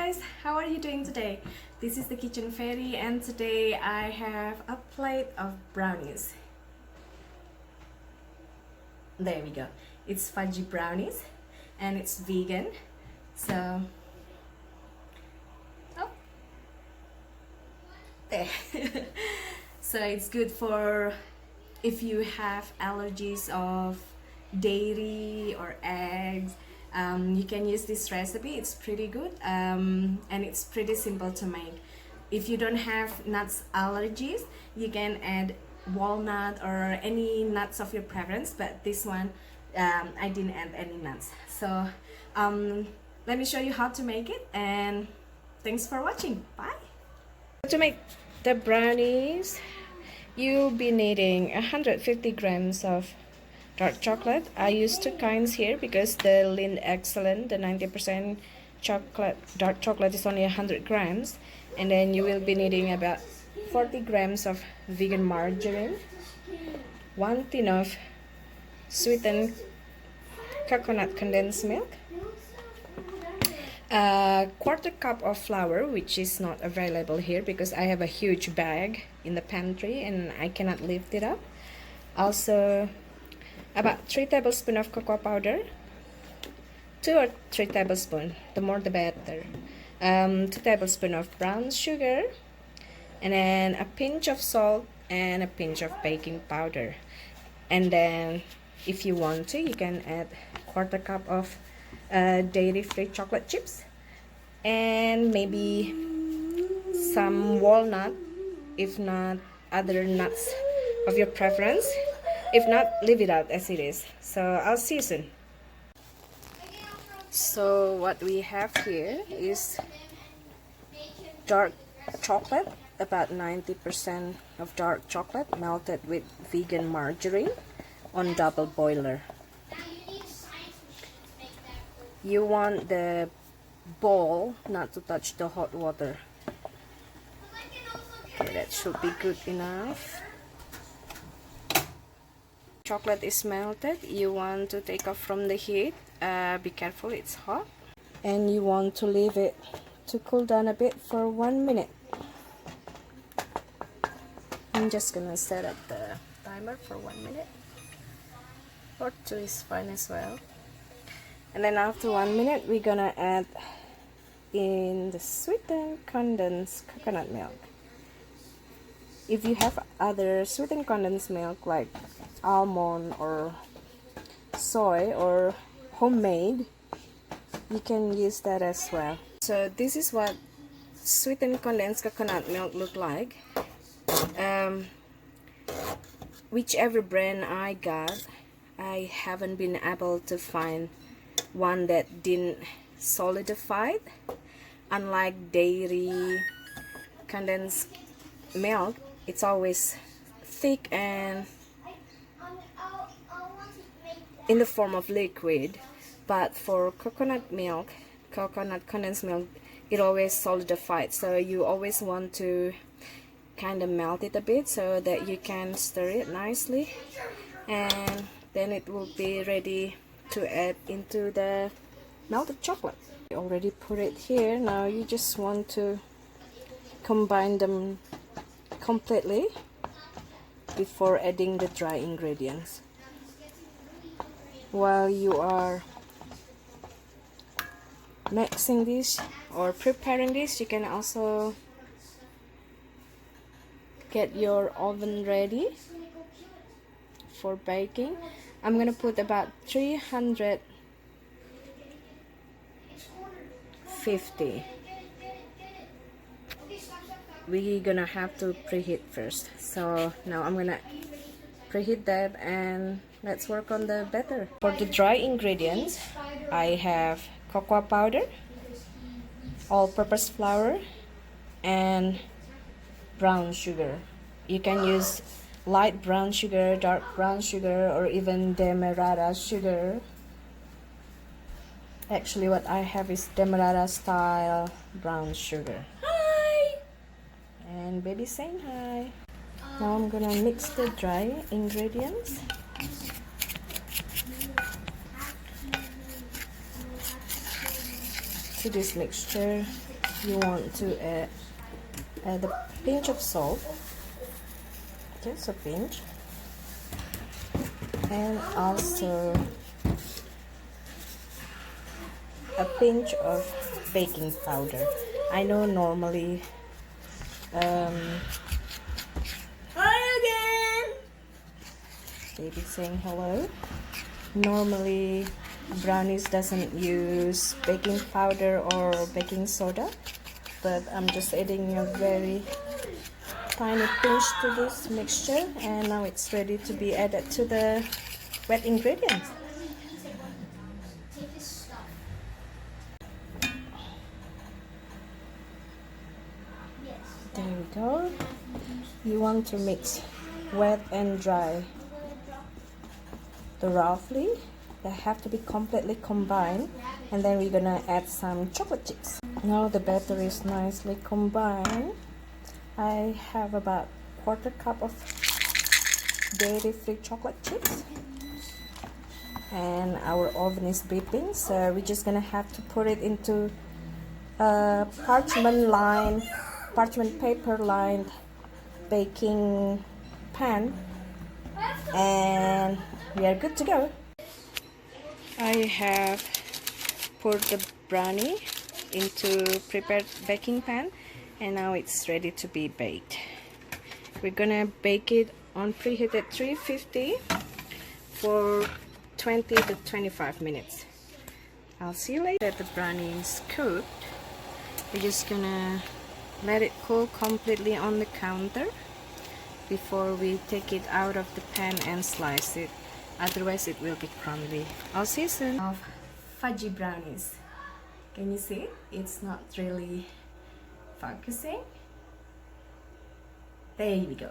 guys, how are you doing today? This is the Kitchen Fairy and today I have a plate of brownies. There we go. It's fudgy brownies and it's vegan. So, oh, there. So it's good for if you have allergies of dairy or eggs. You can use this recipe. It's pretty good and it's pretty simple to make. If you don't have nuts allergies, you can add walnut or any nuts of your preference, but this one I didn't add any nuts. So let me show you how to make it, and thanks for watching. Bye. To make the brownies, you'll be needing 150 grams of dark chocolate. I use two kinds here because the Lind Excellent, the 90% chocolate, dark chocolate, is only 100 grams. And then you will be needing about 40 grams of vegan margarine, 1 tin of sweetened coconut condensed milk, a quarter cup of flour, which is not available here because I have a huge bag in the pantry and I cannot lift it up. Also, about 3 tablespoons of cocoa powder, 2 or 3 tablespoons, the more the better. 2 tablespoons of brown sugar, and then a pinch of salt and a pinch of baking powder. And then if you want to, you can add quarter cup of dairy-free chocolate chips and maybe some walnut, if not other nuts of your preference. If not, leave it out as it is. So I'll see you soon. So what we have here is dark chocolate, about 90% of dark chocolate melted with vegan margarine on double boiler. You want the bowl not to touch the hot water. Okay, that should be good enough. Chocolate is melted. You want to take off from the heat. Be careful, it's hot. And you want to leave it to cool down a bit for 1 minute. I'm just gonna set up the timer for 1 minute, or 2 is fine as well. And then after 1 minute, we're gonna add in the sweetened condensed coconut milk. If you have other sweetened condensed milk like almond or soy or homemade, you can use that as well. So this is what sweetened condensed coconut milk look like. Whichever brand I got, I haven't been able to find one that didn't solidify. Unlike dairy condensed milk, it's always thick and in the form of liquid, but for coconut milk, coconut condensed milk, it always solidified. So you always want to kind of melt it a bit so that you can stir it nicely, and then it will be ready to add into the melted chocolate. You already put it here. Now you just want to combine them completely before adding the dry ingredients. While you are mixing this or preparing this, you can also get your oven ready for baking. I'm gonna put about 350. We're gonna have to preheat first. So now I'm gonna preheat that and let's work on the batter. For the dry ingredients, I have cocoa powder, all-purpose flour, and brown sugar. You can use light brown sugar, dark brown sugar, or even demerara sugar. Actually, what I have is demerara style brown sugar. Hi! And baby saying hi. Now I'm gonna mix the dry ingredients. To this mixture you want to add a pinch of salt, just a pinch, and also a pinch of baking powder. I know normally hi again, baby saying hello. Normally Brownies doesn't use baking powder or baking soda, but I'm just adding a very tiny pinch to this mixture, and now it's ready to be added to the wet ingredients. There we go. You want to mix wet and dry roughly. They have to be completely combined, and then we're gonna add some chocolate chips. Now the batter is nicely combined. I have about quarter cup of dairy-free chocolate chips, and our oven is beeping, so we're just gonna have to put it into a parchment paper lined baking pan, and we are good to go. I have poured the brownie into prepared baking pan, and now it's ready to be baked. We're gonna bake it on preheated 350 for 20 to 25 minutes. I'll see you later. That the brownie is cooked, we're just gonna let it cool completely on the counter before we take it out of the pan and slice it, otherwise it will get crumbly. I'll see you soon. Of fudgy brownies. Can you see? It's not really focusing. There we go.